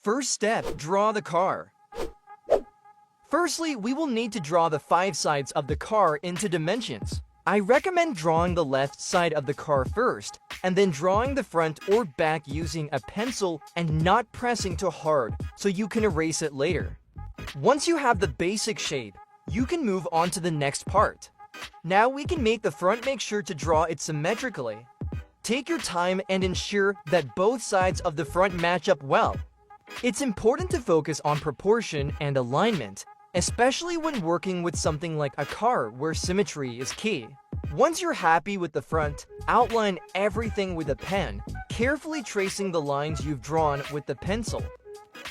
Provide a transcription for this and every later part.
First step, draw the car. Firstly, we will need to draw the 5 sides of the car into dimensions. I recommend drawing the left side of the car first, and then drawing the front or back using a pencil and not pressing too hard so you can erase it later. Once you have the basic shape, you can move on to the next part. Now we can make the front. Make sure to draw it symmetrically. Take your time and ensure that both sides of the front match up well. It's important to focus on proportion and alignment, especially when working with something like a car where symmetry is key. Once you're happy with the front, outline everything with a pen, carefully tracing the lines you've drawn with the pencil.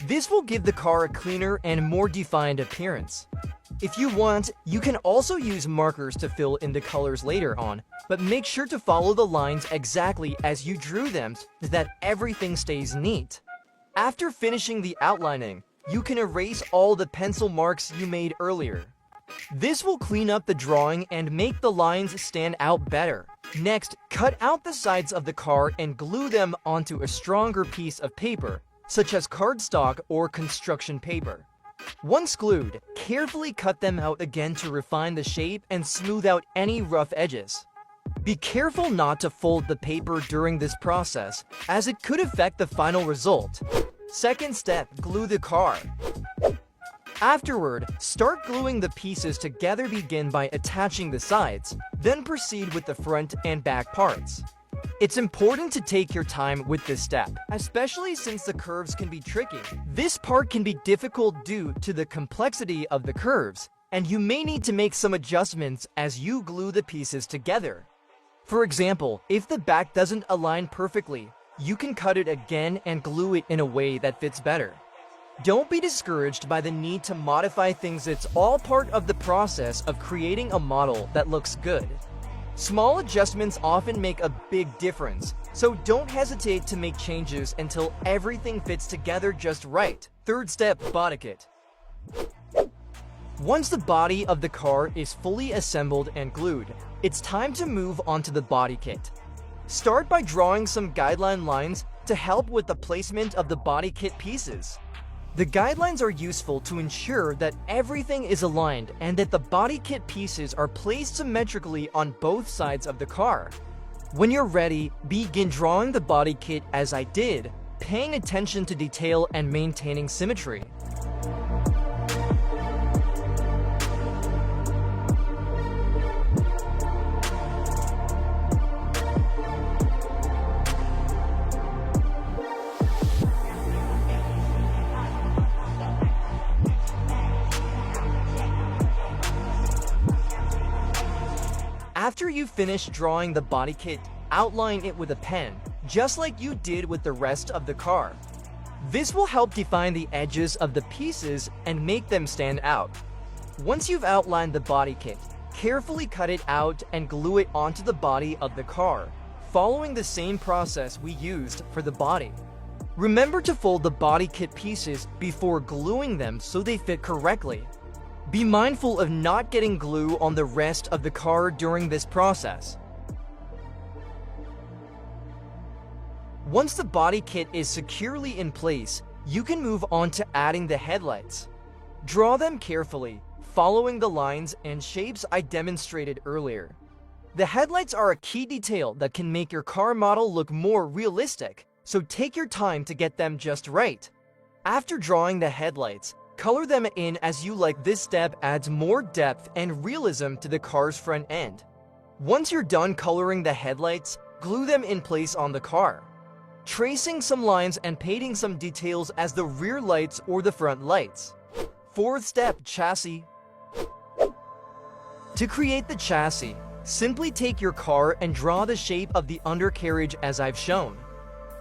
This will give the car a cleaner and more defined appearance. If you want, you can also use markers to fill in the colors later on, but make sure to follow the lines exactly as you drew them so that everything stays neat. After finishing the outlining, you can erase all the pencil marks you made earlier. This will clean up the drawing and make the lines stand out better. Next, cut out the sides of the car and glue them onto a stronger piece of paper, such as cardstock or construction paper. Once glued, carefully cut them out again to refine the shape and smooth out any rough edges. Be careful not to fold the paper during this process, as it could affect the final result. Second step, glue the car. Afterward, start gluing the pieces together. Begin by attaching the sides, then proceed with the front and back parts. It's important to take your time with this step, especially since the curves can be tricky. This part can be difficult due to the complexity of the curves, and you may need to make some adjustments as you glue the pieces together. For example, if the back doesn't align perfectly, you can cut it again and glue it in a way that fits better. Don't be discouraged by the need to modify things. It's all part of the process of creating a model that looks good. Small adjustments often make a big difference, so don't hesitate to make changes until everything fits together just right. Third step, body kit. Once the body of the car is fully assembled and glued, it's time to move on to the body kit. Start by drawing some guideline lines to help with the placement of the body kit pieces. The guidelines are useful to ensure that everything is aligned and that the body kit pieces are placed symmetrically on both sides of the car. When you're ready, begin drawing the body kit as I did, paying attention to detail and maintaining symmetry. After you finish drawing the body kit, outline it with a pen, just like you did with the rest of the car. This will help define the edges of the pieces and make them stand out. Once you've outlined the body kit, carefully cut it out and glue it onto the body of the car, following the same process we used for the body. Remember to fold the body kit pieces before gluing them so they fit correctly. Be mindful of not getting glue on the rest of the car during this process. Once the body kit is securely in place, you can move on to adding the headlights. Draw them carefully, following the lines and shapes I demonstrated earlier. The headlights are a key detail that can make your car model look more realistic, so take your time to get them just right. After drawing the headlights, color them in as you like. This step adds more depth and realism to the car's front end. Once you're done coloring the headlights, glue them in place on the car, tracing some lines and painting some details as the rear lights or the front lights. Fourth step, chassis. To create the chassis, simply take your car and draw the shape of the undercarriage as I've shown.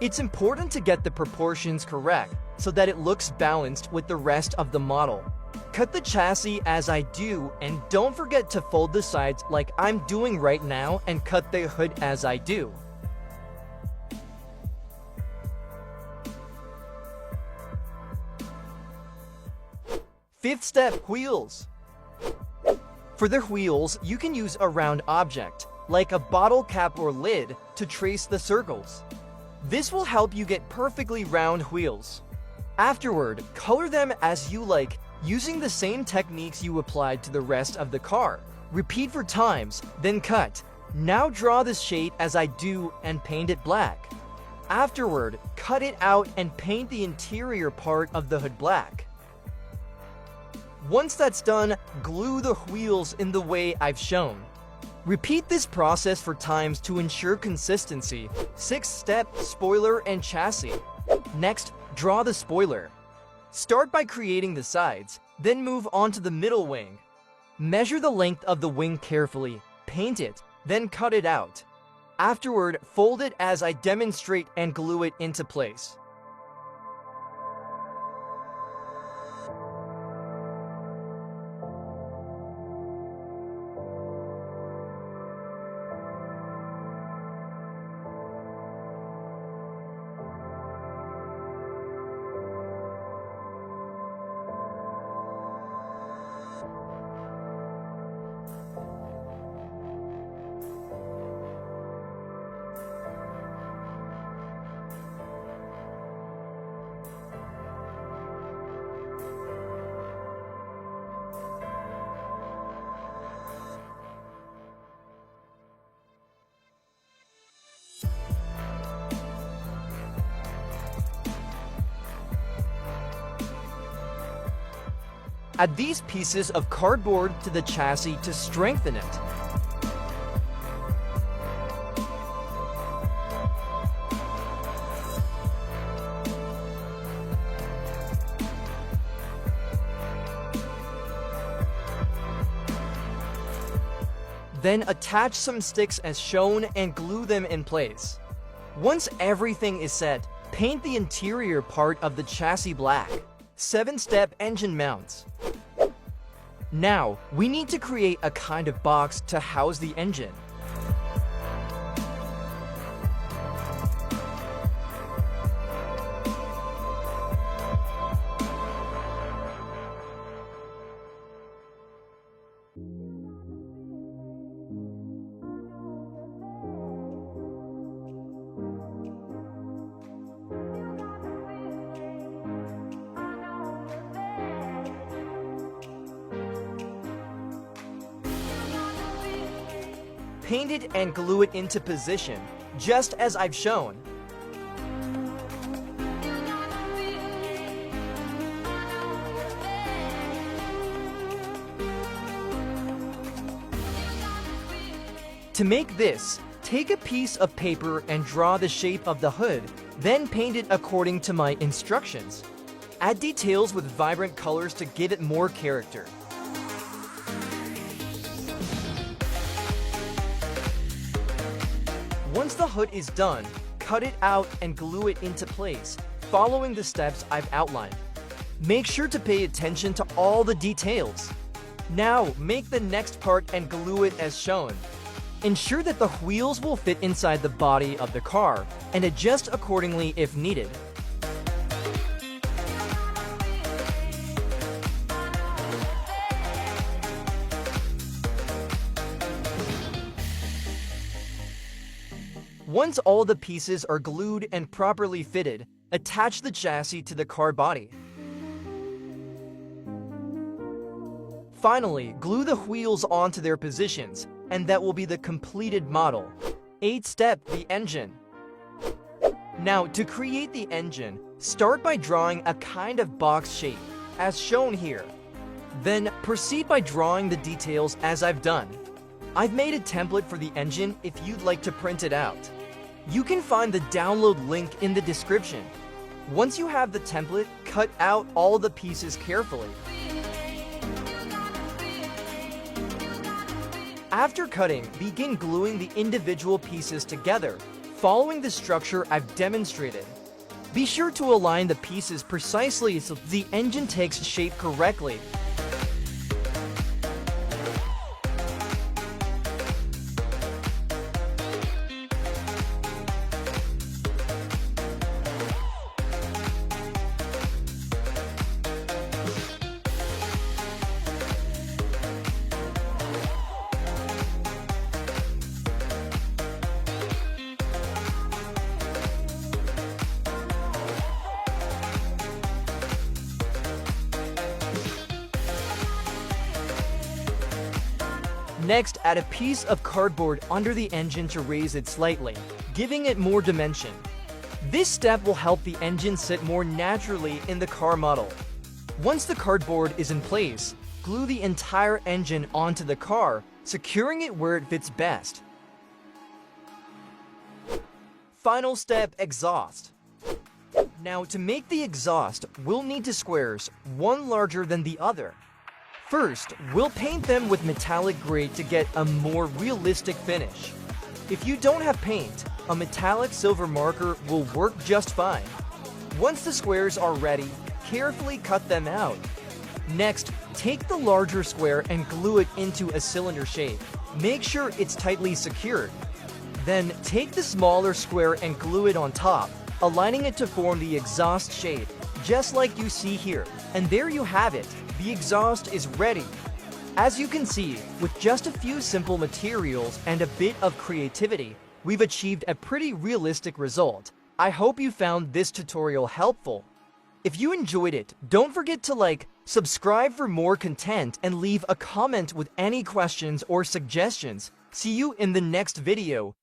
It's important to get the proportions correct so that it looks balanced with the rest of the model. Cut the chassis as I do, and don't forget to fold the sides like I'm doing right now and cut the hood as I do. Fifth step, wheels. For the wheels, you can use a round object, like a bottle cap or lid, to trace the circles. This will help you get perfectly round wheels. Afterward, color them as you like, using the same techniques you applied to the rest of the car. Repeat for times, then cut. Now draw the shade as I do and paint it black. Afterward, cut it out and paint the interior part of the hood black. Once that's done, glue the wheels in the way I've shown. Repeat this process for times to ensure consistency. 6-step spoiler and chassis. Next, draw the spoiler. Start by creating the sides, then move on to the middle wing. Measure the length of the wing carefully, paint it, then cut it out. Afterward, fold it as I demonstrate and glue it into place. Add these pieces of cardboard to the chassis to strengthen it. Then attach some sticks as shown and glue them in place. Once everything is set, paint the interior part of the chassis black. 7-step engine mounts. Now, we need to create a kind of box to house the engine. Paint it and glue it into position, just as I've shown. To make this, take a piece of paper and draw the shape of the hood, then paint it according to my instructions. Add details with vibrant colors to give it more character. Once the hood is done, cut it out and glue it into place, following the steps I've outlined. Make sure to pay attention to all the details. Now, make the next part and glue it as shown. Ensure that the wheels will fit inside the body of the car, and adjust accordingly if needed. Once all the pieces are glued and properly fitted, attach the chassis to the car body. Finally, glue the wheels onto their positions, and that will be the completed model. 8-step, the engine. Now, to create the engine, start by drawing a kind of box shape, as shown here. Then, proceed by drawing the details as I've done. I've made a template for the engine if you'd like to print it out. You can find the download link in the description. Once you have the template, cut out all the pieces carefully. After cutting, begin gluing the individual pieces together, following the structure I've demonstrated. Be sure to align the pieces precisely so the engine takes shape correctly. Next, add a piece of cardboard under the engine to raise it slightly, giving it more dimension. This step will help the engine sit more naturally in the car model. Once the cardboard is in place, glue the entire engine onto the car, securing it where it fits best. Final step, exhaust. Now, to make the exhaust, we'll need two squares, one larger than the other. First, we'll paint them with metallic gray to get a more realistic finish. If you don't have paint, a metallic silver marker will work just fine. Once the squares are ready, carefully cut them out. Next, take the larger square and glue it into a cylinder shape. Make sure it's tightly secured. Then, take the smaller square and glue it on top, aligning it to form the exhaust shape, just like you see here. And there you have it, the exhaust is ready. As you can see, with just a few simple materials and a bit of creativity, we've achieved a pretty realistic result. I hope you found this tutorial helpful. If you enjoyed it, don't forget to like, subscribe for more content, and leave a comment with any questions or suggestions. See you in the next video.